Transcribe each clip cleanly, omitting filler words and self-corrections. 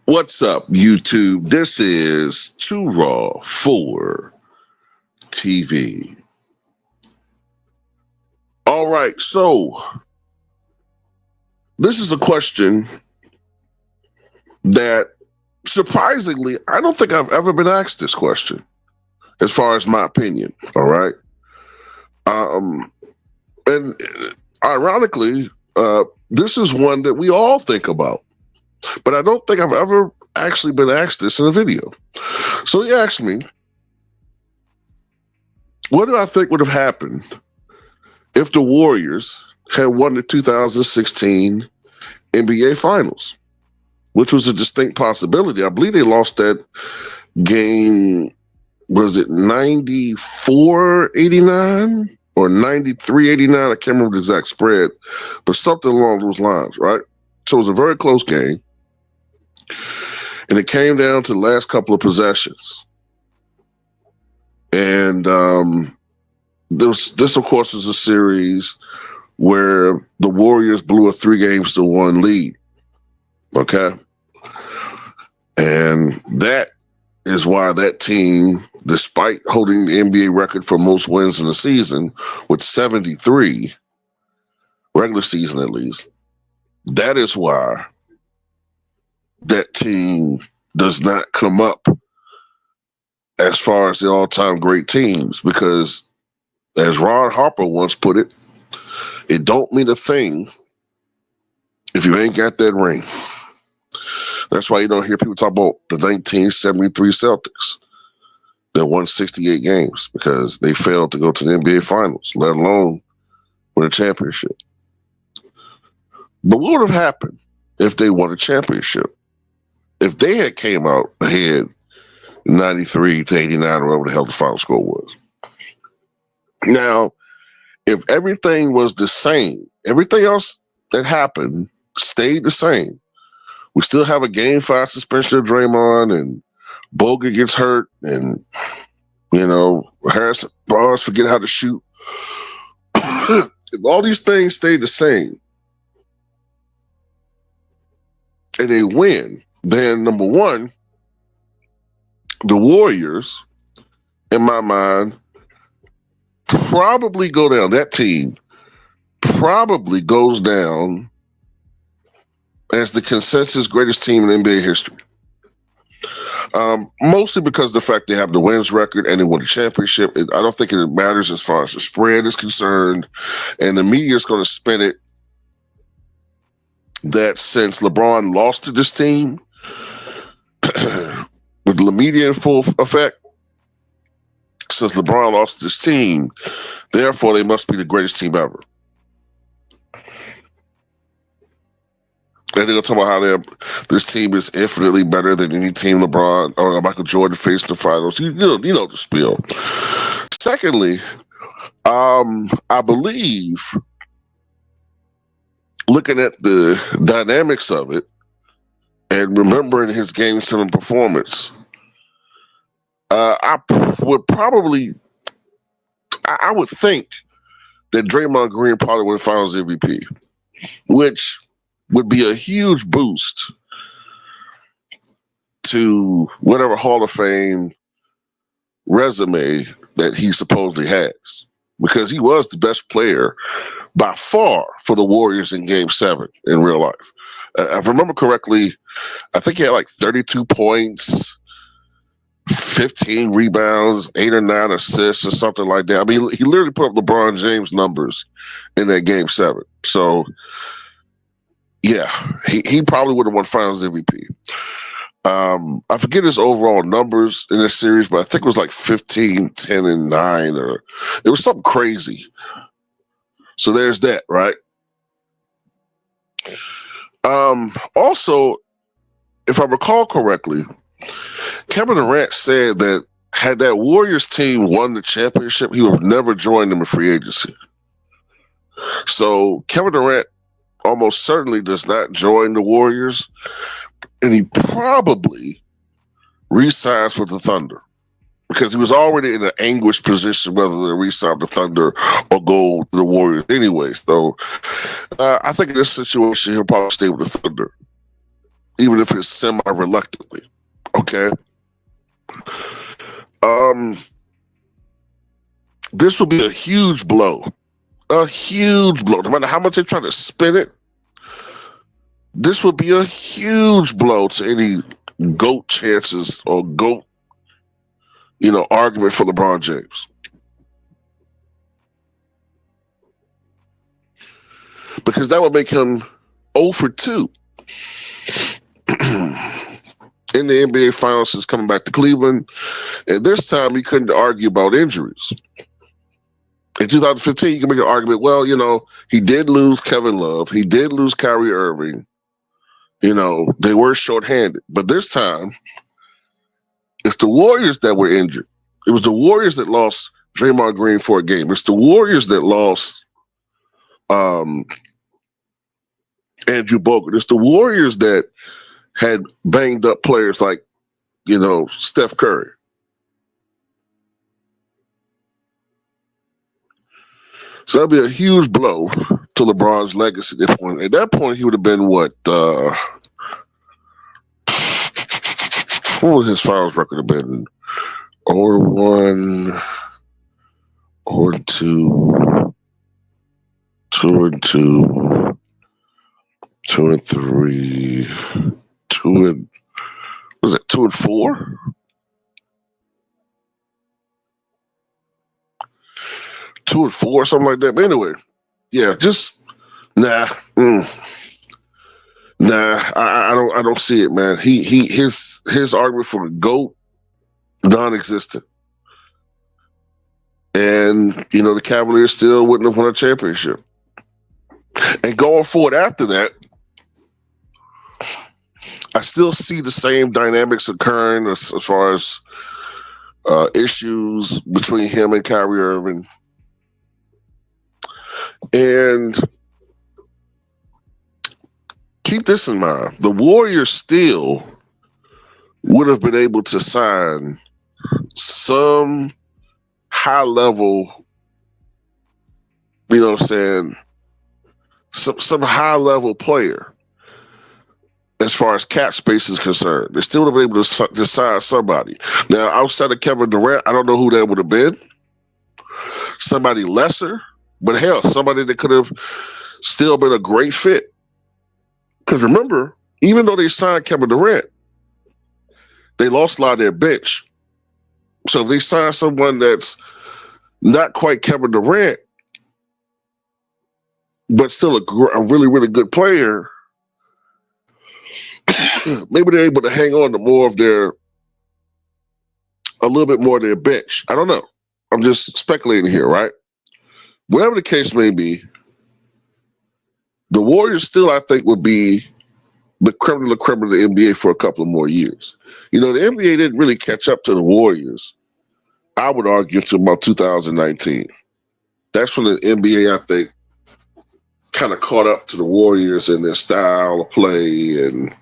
What's up, YouTube? This is Too Raw for TV. All right, so this is a question that surprisingly, I don't think I've ever been asked this question, as far as my opinion. All right. And ironically, this is one that we all think about, but I don't think I've ever actually been asked this in a video. So he asked me, what do I think would have happened if the Warriors had won the 2016 NBA Finals, which was a distinct possibility? I believe they lost that game, was it 94-89 or 93-89? I can't remember the exact spread, but something along those lines, right? So it was a very close game, and it came down to the last couple of possessions. And this, of course, is a series where the Warriors blew a 3-1 lead. Okay. And that is why that team, despite holding the NBA record for most wins in the season with 73, regular season at least, that is why that team does not come up as far as the all-time great teams, because as Ron Harper once put it, it don't mean a thing if you ain't got that ring. That's why you don't hear people talk about the 1973 Celtics that won 68 games, because they failed to go to the NBA Finals, let alone win a championship. But what would have happened if they won a championship? If they had came out ahead 93-89, or whatever the hell the final score was. Now, if everything was the same, everything else that happened stayed the same. We still have a Game 5 suspension of Draymond, and Bogut gets hurt, and, Harrison Barnes forget how to shoot. If all these things stay the same and they win, then number one, the Warriors, in my mind, probably go down. That team probably goes down as the consensus greatest team in NBA history. Mostly because of the fact they have the wins record and they won the championship. I don't think it matters as far as the spread is concerned. And the media is going to spin it that since LeBron lost to this team, with the media in full effect, since LeBron lost to this team, therefore they must be the greatest team ever. And they're going to talk about how this team is infinitely better than any team LeBron or Michael Jordan faced in the finals. You know the spiel. Secondly, I believe, looking at the dynamics of it and remembering his Game 7 performance, I would think that Draymond Green probably win Finals MVP, which would be a huge boost to whatever Hall of Fame resume that he supposedly has, because he was the best player by far for the Warriors in Game 7 in real life. If I remember correctly, I think he had like 32 points, 15 rebounds, 8 or 9 assists or something like that. I mean, he literally put up LeBron James numbers in that Game 7. So, yeah, he probably would have won Finals MVP. I forget his overall numbers in this series, but I think it was like 15, 10, and 9, or it was something crazy. So there's that, right? Also, if I recall correctly, Kevin Durant said that Had that Warriors team won the championship, he would have never joined them in free agency. So Kevin Durant almost certainly does not join the Warriors, and he probably re-signs with the Thunder because he was already in an anguished position whether to re-sign the Thunder or go to the Warriors anyway. So I think in this situation he'll probably stay with the Thunder, even if it's semi-reluctantly. Okay. Um, this will be a huge blow. A huge blow. No matter how much they try to spin it, this would be a huge blow to any GOAT chances or GOAT, argument for LeBron James. Because that would make him 0 for 2 in the NBA Finals since coming back to Cleveland. And this time he couldn't argue about injuries. In 2015, you can make an argument, well, he did lose Kevin Love. He did lose Kyrie Irving. They were shorthanded. But this time, it's the Warriors that were injured. It was the Warriors that lost Draymond Green for a game. It's the Warriors that lost Andrew Bogut. It's the Warriors that had banged up players like, Steph Curry. So that'd be a huge blow to LeBron's legacy at this point. At that point, he would have been what would his finals record have been? Or 1, or 2, 2 and 2, 2 and 3, 2 and was it 2 and 4? 2 and 4, something like that. But anyway, yeah, just nah. Nah, I don't see it, man. His argument for the GOAT, non-existent. And, the Cavaliers still wouldn't have won a championship. And going forward after that, I still see the same dynamics occurring as far as issues between him and Kyrie Irving. And keep this in mind. The Warriors still would have been able to sign some high level, some high level player as far as cap space is concerned. They still would have been able to sign somebody. Now, outside of Kevin Durant, I don't know who that would have been. Somebody lesser, but hell, somebody that could have still been a great fit. Because remember, even though they signed Kevin Durant, they lost a lot of their bench. So if they sign someone that's not quite Kevin Durant, but still a really, really good player, maybe they're able to hang on to a little bit more of their bench. I don't know. I'm just speculating here, right? Whatever the case may be, the Warriors still, I think, would be the creme de la creme of the NBA for a couple of more years. The NBA didn't really catch up to the Warriors, I would argue, until about 2019. That's when the NBA, I think, kind of caught up to the Warriors in their style of play and,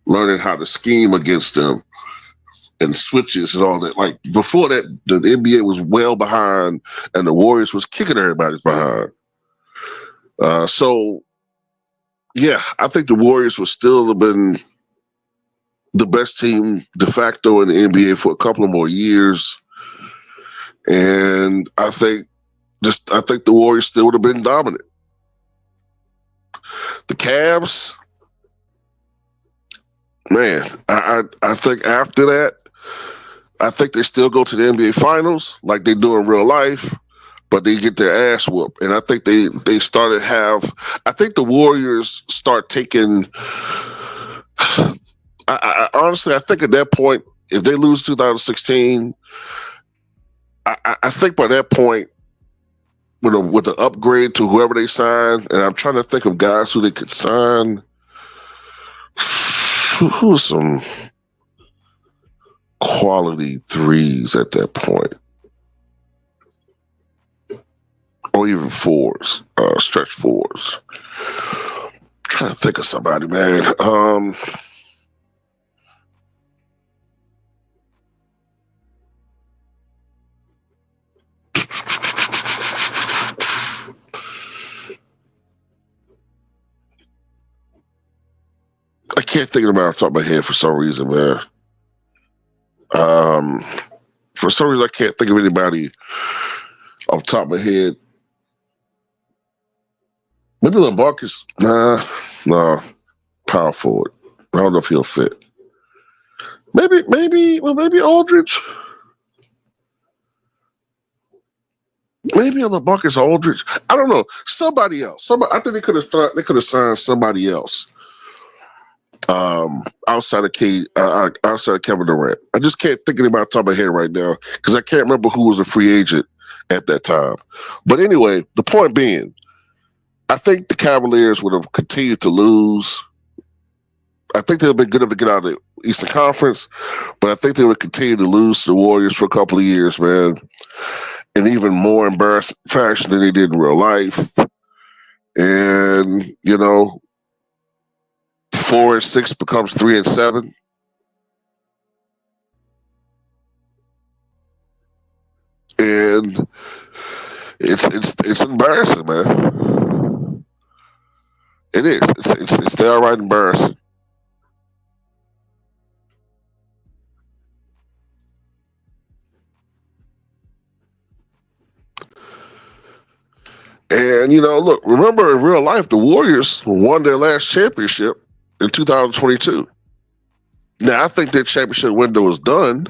learning how to scheme against them and switches and all that. Like, before that, the NBA was well behind and the Warriors was kicking everybody's behind. So, yeah, I think the Warriors would still have been the best team de facto in the NBA for a couple of more years. And I think the Warriors still would have been dominant. The Cavs, man, I think after that, I think they still go to the NBA Finals like they do in real life, but they get their ass whooped. And I think they I think the Warriors start taking. Honestly, I think at that point, if they lose 2016, I think by that point, with the upgrade to whoever they sign, and I'm trying to think of guys who they could sign. Who's some quality threes at that point, or even fours, stretch fours. Trying to think of somebody, man. I can't think of them off the top of my head for some reason, man. Um, for some reason, I can't think of anybody off the top of my head. Maybe LeBron. Nah, no, power forward. I don't know if he'll fit. Maybe Aldridge. Maybe on the Buckets Aldridge. I don't know. Somebody else. I think they could have signed somebody else. Outside of outside of Kevin Durant. I just can't think of anybody off the top of my head right now because I can't remember who was a free agent at that time. But anyway, the point being, I think the Cavaliers would have continued to lose. I think they'd have been good enough to get out of the Eastern Conference, but I think they would continue to lose to the Warriors for a couple of years, man. In even more embarrassing fashion than they did in real life. And, 4-6 becomes 3-7. And it's embarrassing, man. It is. It's downright embarrassing. And look, remember in real life, the Warriors won their last championship in 2022. Now I think their championship window is done,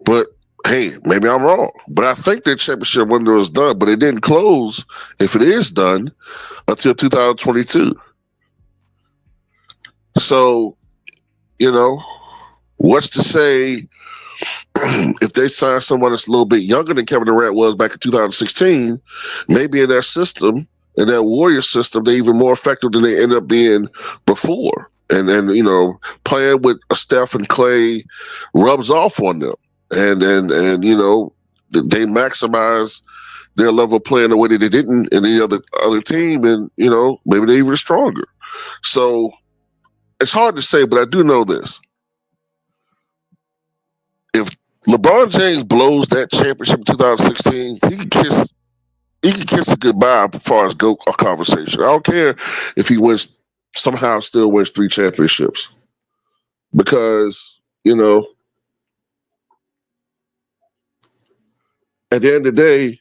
but hey, maybe I'm wrong. But I think their championship window is done, but it didn't close. If it is done, until 2022. So, you know, what's to say if they sign someone that's a little bit younger than Kevin Durant was back in 2016, maybe in that system, in that Warrior system, they're even more effective than they ended up being before. And playing with a Steph and Clay rubs off on them. And they maximize their level of play in the way that they didn't in any other team, and maybe they're even stronger. So it's hard to say, but I do know this: if LeBron James blows that championship in 2016, he can kiss it goodbye as far as go a conversation. I don't care if he still wins 3 championships, because at the end of the day,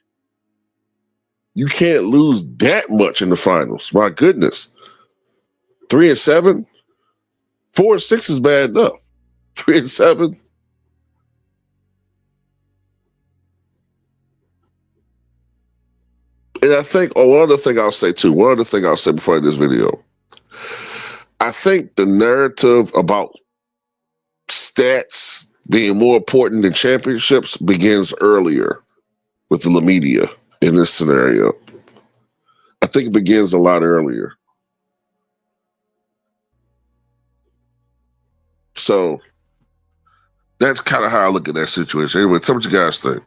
you can't lose that much in the finals. My goodness, 3-7, 4-6 is bad enough. 3-7. And I think, one other thing I'll say before I end this video, I think the narrative about stats being more important than championships begins earlier with the media in this scenario. I think it begins a lot earlier. So that's kind of how I look at that situation. Anyway, tell me what you guys think.